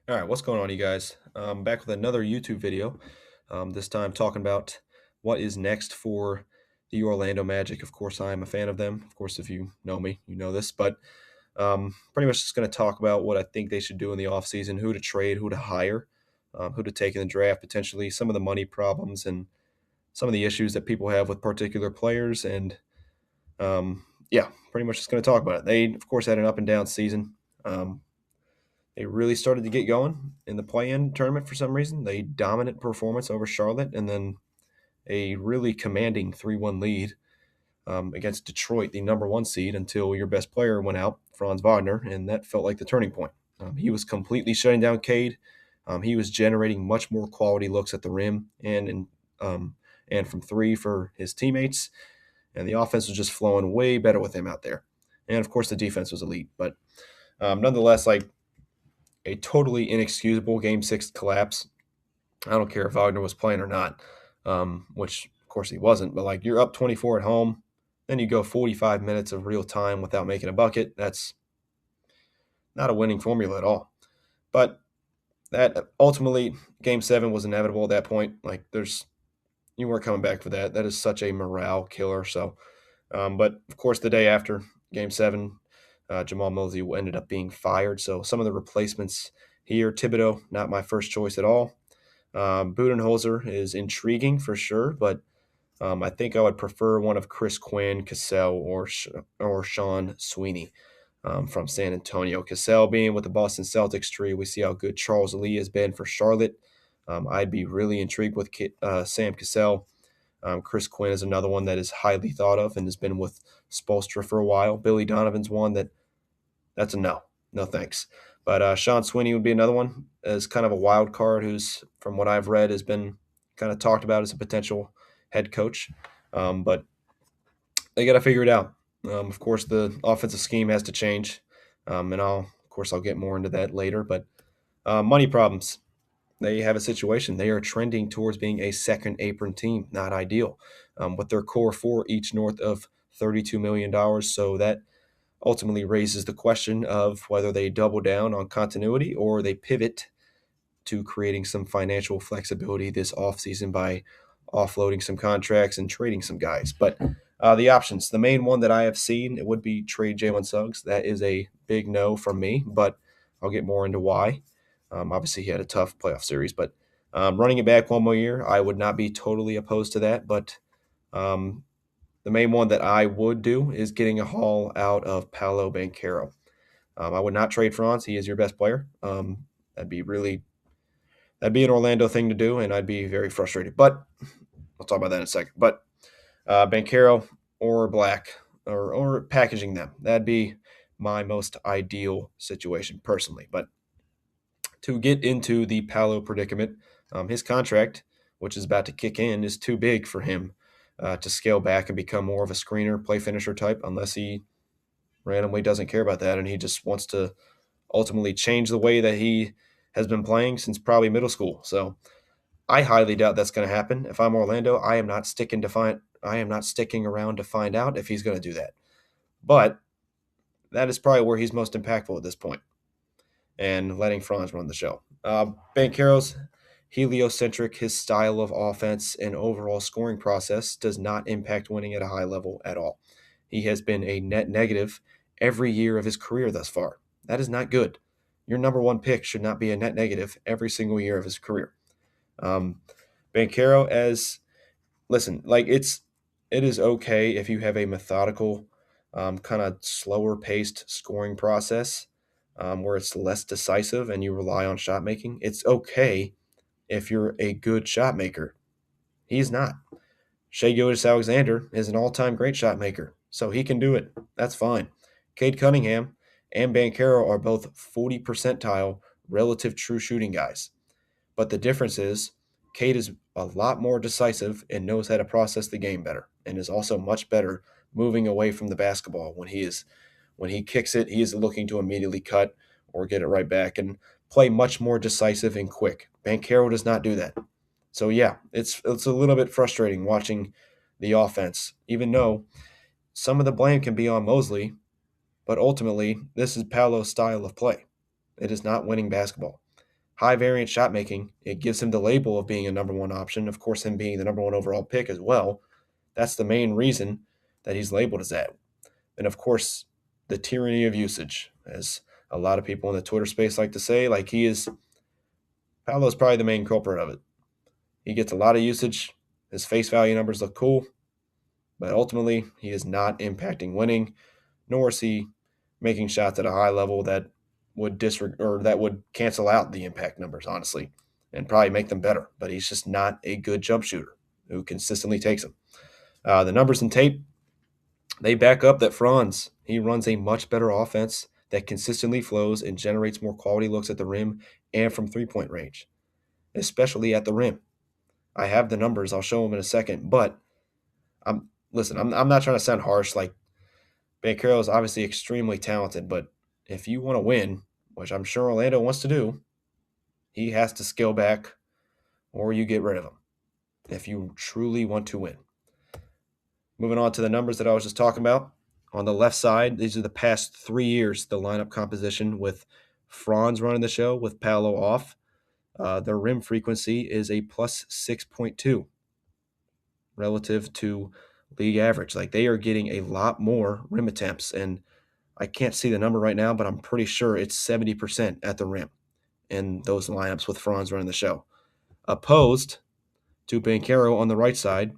All right, what's going on, you guys? Back with another YouTube video. This time talking about what is next for the Orlando Magic. Of course, I am a fan of them. Of course, if you know me, you know this. But pretty much just going to talk about what I think they should do in the offseason, who to trade, who to hire, who to take in the draft, potentially some of the money problems and some of the issues that people have with particular players. And yeah, pretty much just going to talk about it. They, of course, had an up and down season. Um, they really started to get going in the play-in tournament for some reason. They dominant performance over Charlotte, and then a really commanding 3-1 lead against Detroit, the number one seed, until your best player went out, Franz Wagner, and that felt like the turning point. He was completely shutting down Cade. He was generating much more quality looks at the rim um, and from three for his teammates, and the offense was just flowing way better with him out there. And of course, the defense was elite, but nonetheless, like a totally inexcusable Game 6 collapse. I don't care if Wagner was playing or not, which of course he wasn't, but like you're up 24 at home, then you go 45 minutes of real time without making a bucket. That's not a winning formula at all. But that ultimately, Game 7 was inevitable at that point. Like you weren't coming back for that. That is such a morale killer. So, but of course, the day after Game 7, Jamal Mosley ended up being fired. So some of the replacements here, Thibodeau, not my first choice at all. Budenholzer is intriguing for sure, but I think I would prefer one of Chris Quinn, Cassell, or Sean Sweeney from San Antonio. Cassell being with the Boston Celtics tree, we see how good Charles Lee has been for Charlotte. I'd be really intrigued with Sam Cassell. Chris Quinn is another one that is highly thought of and has been with Spoelstra for a while. Billy Donovan's one that's a no. No thanks. But Sean Sweeney would be another one as kind of a wild card who's, from what I've read, has been kind of talked about as a potential head coach. But they got to figure it out. Of course, the offensive scheme has to change. And I'll get more into that later. But money problems. They have a situation. They are trending towards being a second apron team. Not ideal. With their core four each north of $32 million. So that ultimately raises the question of whether they double down on continuity or they pivot to creating some financial flexibility this offseason by offloading some contracts and trading some guys. But the options, the main one that I have seen, it would be trade Jalen Suggs. That is a big no from me, but I'll get more into why. Obviously, he had a tough playoff series, but running it back one more year, I would not be totally opposed to that. But um, the main one that I would do is getting a haul out of Paolo Banchero. I would not trade Franz. He is your best player. That'd be an Orlando thing to do, and I'd be very frustrated. But I'll talk about that in a second. But Banchero or Black or packaging them, that'd be my most ideal situation personally. But to get into the Paolo predicament, his contract, which is about to kick in, is too big for him to scale back and become more of a screener, play finisher type, unless he randomly doesn't care about that and he just wants to ultimately change the way that he has been playing since probably middle school. So I highly doubt that's going to happen. If I'm Orlando, I am not sticking around to find out if he's going to do that. But that is probably where he's most impactful at this point, and letting Franz run the show. Bankero's heliocentric, his style of offense and overall scoring process does not impact winning at a high level at all. He has been a net negative every year of his career thus far. That is not good. Your number one pick should not be a net negative every single year of his career. Um, Banchero, as listen, like it is okay if you have a methodical, kind of slower paced scoring process where it's less decisive and you rely on shot making. It's okay if you're a good shot maker. He's not. Shea Gilgeous-Alexander is an all-time great shot maker, so he can do it. That's fine. Cade Cunningham and Banchero are both 40 percentile relative true shooting guys. But the difference is Cade is a lot more decisive and knows how to process the game better and is also much better moving away from the basketball when he kicks it, he is looking to immediately cut or get it right back and play much more decisive and quick. Banchero does not do that. So yeah, it's a little bit frustrating watching the offense, even though some of the blame can be on Mosley, but ultimately this is Paolo's style of play. It is not winning basketball. high variance shot making. It gives him the label of being a number one option. Of course, him being the number one overall pick as well. That's the main reason that he's labeled as that. And of course, the tyranny of usage, as a lot of people in the Twitter space like to say, like Paolo's probably the main culprit of it. He gets a lot of usage. His face value numbers look cool, but ultimately he is not impacting winning, nor is he making shots at a high level that would that would cancel out the impact numbers, honestly, and probably make them better. But he's just not a good jump shooter who consistently takes them. The numbers in tape, they back up that Franz, he runs a much better offense that consistently flows and generates more quality looks at the rim and from three-point range, especially at the rim. I have the numbers. I'll show them in a second. But I'm not trying to sound harsh. Like, Banchero is obviously extremely talented, but if you want to win, which I'm sure Orlando wants to do, he has to scale back or you get rid of him if you truly want to win. Moving on to the numbers that I was just talking about. On the left side, these are the past 3 years, the lineup composition with Franz running the show, with Paolo off. Their rim frequency is a plus 6.2 relative to league average. Like, they are getting a lot more rim attempts, and I can't see the number right now, but I'm pretty sure it's 70% at the rim in those lineups with Franz running the show. Opposed to Banchero on the right side,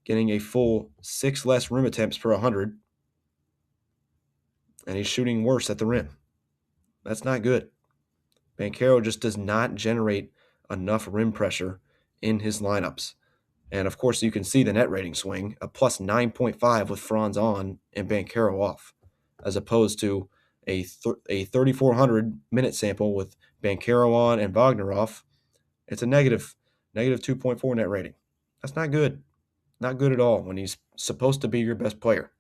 getting a full 6 less rim attempts per 100, and he's shooting worse at the rim. That's not good. Banchero just does not generate enough rim pressure in his lineups. And of course, you can see the net rating swing, a plus 9.5 with Franz on and Banchero off, as opposed to a 3,400 minute sample with Banchero on and Wagner off. It's a negative 2.4 net rating. That's not good. Not good at all when he's supposed to be your best player.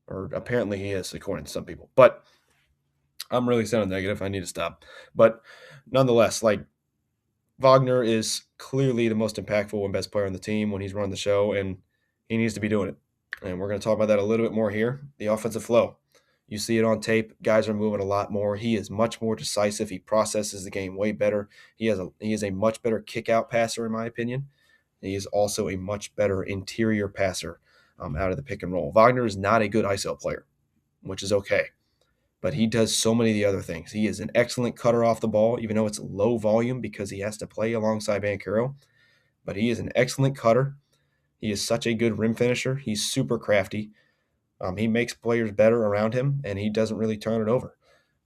Or apparently he is, according to some people. But I'm really sounding negative. I need to stop. But nonetheless, like, Wagner is clearly the most impactful and best player on the team when he's running the show, and he needs to be doing it. And we're going to talk about that a little bit more here. The offensive flow. You see it on tape. Guys are moving a lot more. He is much more decisive. He processes the game way better. He is a much better kick-out passer, in my opinion. He is also a much better interior passer out of the pick and roll. Wagner is not a good ISO player, which is okay. But he does so many of the other things. He is an excellent cutter off the ball, even though it's low volume because he has to play alongside Banchero. But he is an excellent cutter. He is such a good rim finisher. He's super crafty. He makes players better around him, and he doesn't really turn it over.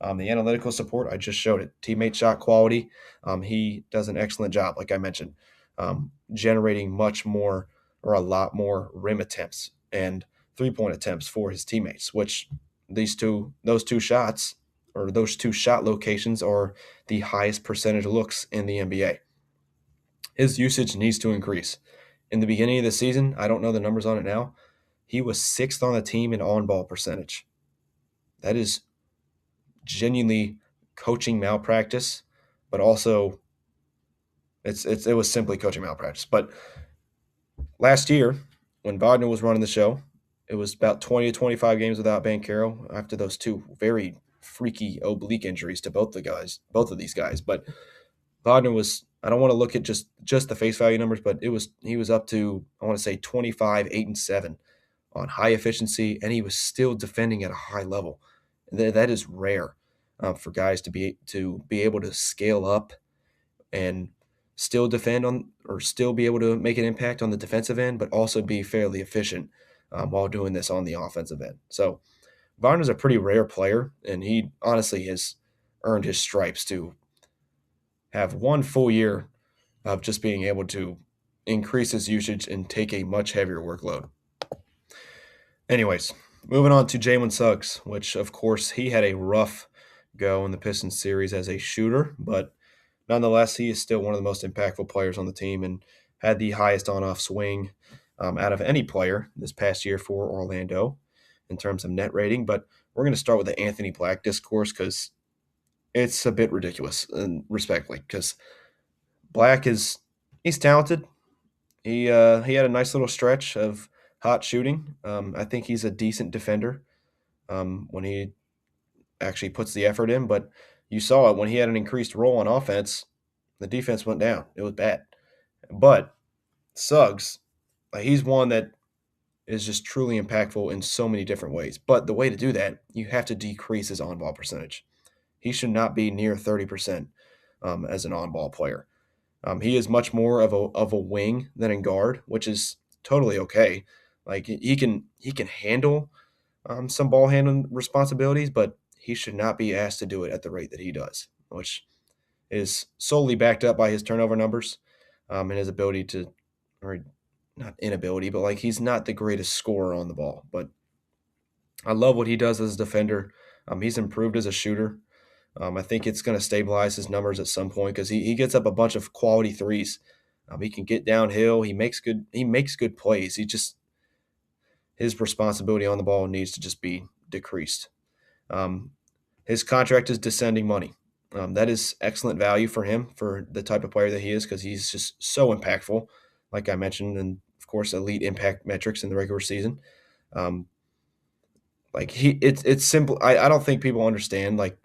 The analytical support, I just showed it. Teammate shot quality, he does an excellent job, like I mentioned, generating much more or a lot more rim attempts and three-point attempts for his teammates, which those two shots or those two shot locations are the highest percentage looks in the NBA. His usage needs to increase. In the beginning of the season, I don't know the numbers on it now, he was 6th on the team in on-ball percentage. That is genuinely coaching malpractice, but also it was simply coaching malpractice. But last year, when Wagner was running the show, it was about 20 to 25 games without Banchero after those two very freaky oblique injuries to both of these guys. But Wagner was, I don't want to look at just the face value numbers, but he was up to, I want to say, 25, 8, and 7 on high efficiency, and he was still defending at a high level. That is rare for guys to be able to scale up and still defend on, or still be able to make an impact on the defensive end, but also be fairly efficient while doing this on the offensive end. So Wagner's a pretty rare player, and he honestly has earned his stripes to have one full year of just being able to increase his usage and take a much heavier workload. Anyways, moving on to Jalen Suggs, which, of course, he had a rough go in the Pistons series as a shooter, but nonetheless, he is still one of the most impactful players on the team and had the highest on-off swing out of any player this past year for Orlando in terms of net rating. But we're going to start with the Anthony Black discourse because it's a bit ridiculous, and respectfully, because Black he's talented. He had a nice little stretch of hot shooting. I think he's a decent defender when he actually puts the effort in. But you saw it when he had an increased role on offense. The defense went down. It was bad. But Suggs, he's one that is just truly impactful in so many different ways. But the way to do that, you have to decrease his on ball percentage. He should not be near 30% as an on ball player. He is much more of a wing than a guard, which is totally okay. Like he can handle some ball handling responsibilities, but he should not be asked to do it at the rate that he does, which is solely backed up by his turnover numbers and his ability to, or not inability, but like he's not the greatest scorer on the ball. But I love what he does as a defender. He's improved as a shooter. I think it's going to stabilize his numbers at some point because he gets up a bunch of quality threes. He can get downhill. He makes good plays. His responsibility on the ball needs to just be decreased. Um, his contract is descending money. That is excellent value for him for the type of player that he is because he's just so impactful, like I mentioned, and of course, elite impact metrics in the regular season. Um, it's simple. I don't think people understand like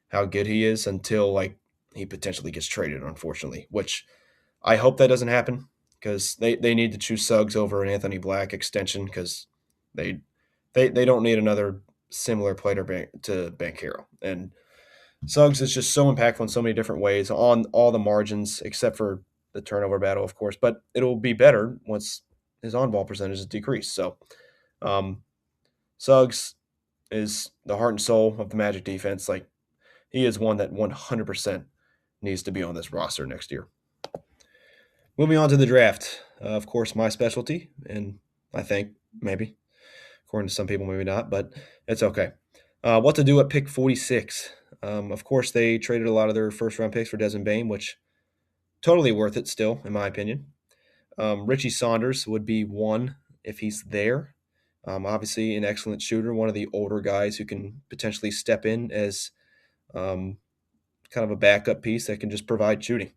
how good he is until like he potentially gets traded, unfortunately. Which I hope that doesn't happen because they need to choose Suggs over an Anthony Black extension because they they don't need another similar player to Banchero. And Suggs is just so impactful in so many different ways on all the margins except for the turnover battle, of course. But it'll be better once his on ball percentage is decreased. So um, Suggs is the heart and soul of the Magic defense. Like he is one that 100% needs to be on this roster next year. Moving on to the draft, of course, my specialty, and I think maybe, according to some people, maybe not, but it's okay. What to do at pick 46? Of course, they traded a lot of their first round picks for Desmond Bain, which totally worth it still, in my opinion. Richie Saunders would be one if he's there. Obviously, an excellent shooter, one of the older guys who can potentially step in as um, kind of a backup piece that can just provide shooting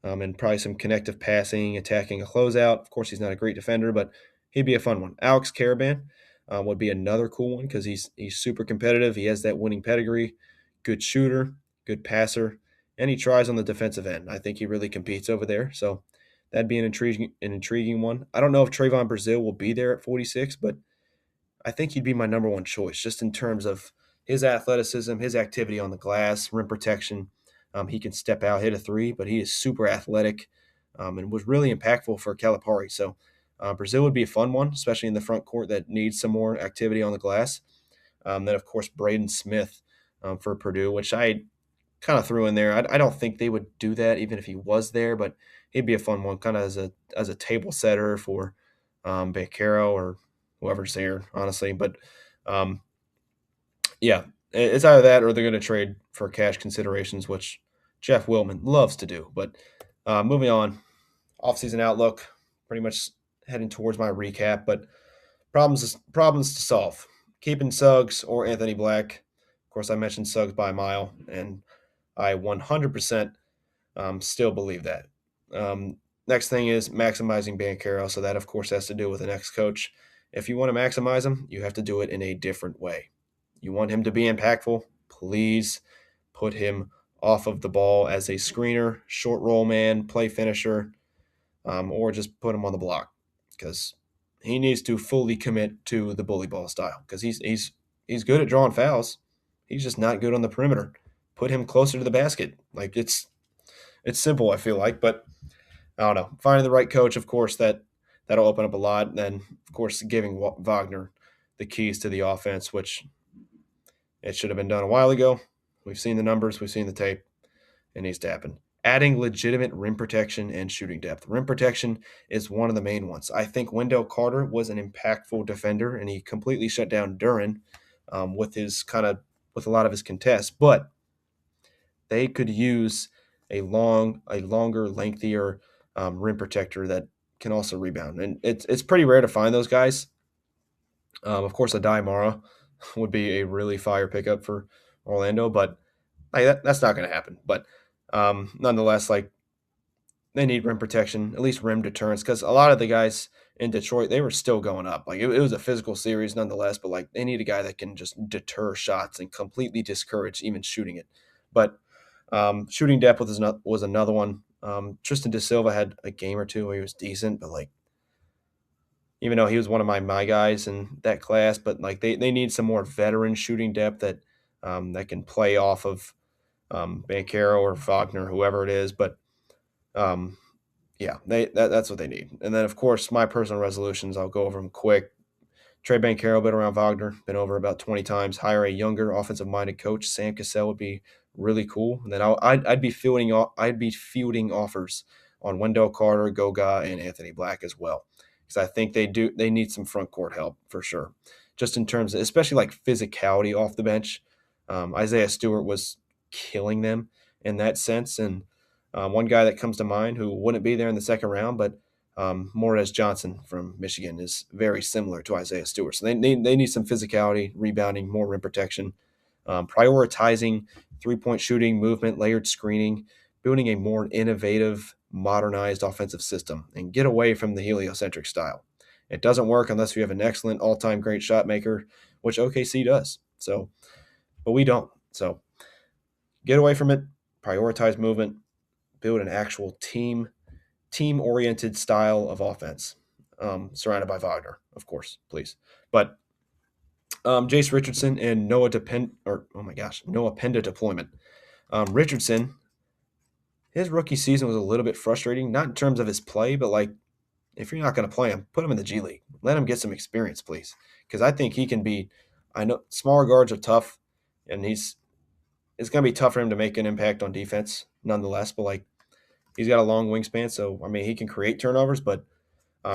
and probably some connective passing, attacking a closeout. Of course, he's not a great defender, but he'd be a fun one. Alex Caravan would be another cool one because he's super competitive. He has that winning pedigree, good shooter, good passer, and he tries on the defensive end. I think he really competes over there. So that'd be an intriguing one. I don't know if Trayvon Brazil will be there at 46, but I think he'd be my number one choice just in terms of his athleticism, his activity on the glass, rim protection. He can step out, hit a three, but he is super athletic and was really impactful for Calipari. So Brazil would be a fun one, especially in the front court that needs some more activity on the glass. Then, of course, Braden Smith for Purdue, which I kind of threw in there. I don't think they would do that even if he was there, but he'd be a fun one, kind of as a table setter for Banchero or whoever's there, honestly. But um, yeah, it's either that or they're going to trade for cash considerations, which Jeff Willman loves to do. But moving on, offseason outlook, pretty much heading towards my recap. But problems to solve. Keeping Suggs or Anthony Black. Of course, I mentioned Suggs by a mile, and I 100% still believe that. Next thing is maximizing Banchero. So that, of course, has to do with the next coach. If you want to maximize him, you have to do it in a different way. You want him to be impactful, please put him off of the ball as a screener, short roll man, play finisher, or just put him on the block because he needs to fully commit to the bully ball style because he's good at drawing fouls. He's just not good on the perimeter. Put him closer to the basket. Like it's simple, I feel like, but I don't know. Finding the right coach, of course, that'll open up a lot. And then, of course, giving Wagner the keys to the offense, which it should have been done a while ago. We've seen the numbers, we've seen the tape. It needs to happen. Adding legitimate rim protection and shooting depth. Rim protection is one of the main ones. I think Wendell Carter was an impactful defender, and he completely shut down Duran with a lot of his contests. But they could use a longer, lengthier rim protector that can also rebound. And it's pretty rare to find those guys. Of course, a Mara would be a really fire pickup for Orlando, but that's not going to happen. But nonetheless, like they need rim protection, at least rim deterrence, because a lot of the guys in Detroit, they were still going up. Like it was a physical series nonetheless, but like they need a guy that can just deter shots and completely discourage even shooting it. But shooting depth was another one. Tristan Da Silva had a game or two where he was decent, but like even though he was one of my guys in that class, but like they need some more veteran shooting depth that can play off of Banchero or Wagner, whoever it is. But um, yeah, that's what they need. And then of course my personal resolutions, I'll go over them quick. Trey Banchero been around Wagner, been over about 20 times. Hire a younger, offensive-minded coach. Sam Cassell would be really cool. And then I'd be fielding offers on Wendell Carter, Goga, and Anthony Black as well, because I think they need some front court help for sure. Just in terms of, especially like physicality off the bench. Isaiah Stewart was killing them in that sense, and one guy that comes to mind who wouldn't be there in the second round, but Morez Johnson from Michigan is very similar to Isaiah Stewart. So they need some physicality, rebounding, more rim protection, prioritizing three-point shooting, movement, layered screening, building a more innovative, modernized offensive system, and get away from the heliocentric style. It doesn't work unless you have an excellent all-time great shot maker, which OKC does. So, but we don't. So get away from it, prioritize movement, build an actual team-oriented style of offense, surrounded by Wagner, of course, please. But Jace Richardson and Noah Penda deployment. Richardson, his rookie season was a little bit frustrating, not in terms of his play, but like if you're not going to play him, put him in the G League. Let him get some experience, please, because I think he can be. I know smaller guards are tough, and it's going to be tough for him to make an impact on defense, nonetheless. But like he's got a long wingspan, so I mean he can create turnovers, but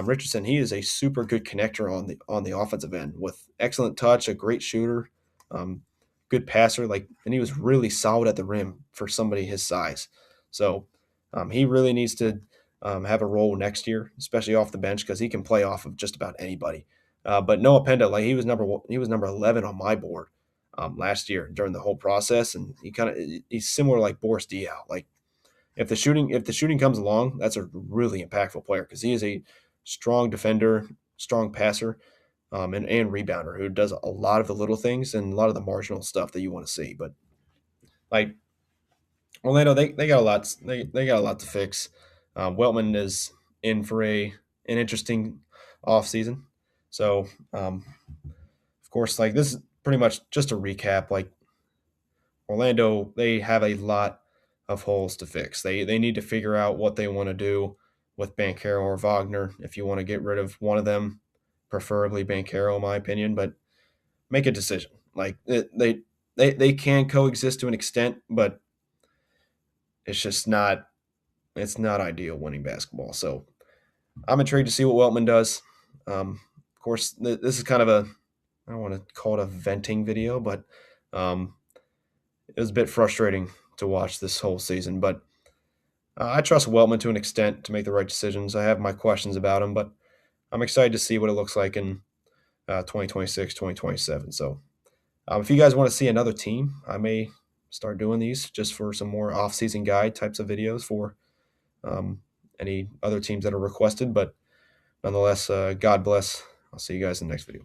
Richardson, he is a super good connector on the offensive end with excellent touch, a great shooter, um, good passer. Like, and he was really solid at the rim for somebody his size. So he really needs to have a role next year, especially off the bench, because he can play off of just about anybody. But Noah Penda, like he was number 11 on my board last year during the whole process, and he's similar like Boris Diaw. Like if the shooting comes along, that's a really impactful player because he is a strong defender, strong passer, and rebounder who does a lot of the little things and a lot of the marginal stuff that you want to see. But like Orlando, they got a lot they got a lot to fix. Weltman is in for an interesting offseason. So of course, like this is pretty much just a recap. Like Orlando, they have a lot of holes to fix. They need to figure out what they want to do with Banchero or Wagner. If you want to get rid of one of them, preferably Banchero, in my opinion, but make a decision. Like they can coexist to an extent, but it's just not ideal winning basketball. So I'm intrigued to see what Weltman does. Of course, this is kind of a I don't want to call it a venting video, but um, it was a bit frustrating to watch this whole season, but I trust Weltman to an extent to make the right decisions. I have my questions about him, but I'm excited to see what it looks like in 2026, 2027. So if you guys want to see another team, I may start doing these just for some more off-season guide types of videos for um, any other teams that are requested. But nonetheless, God bless. I'll see you guys in the next video.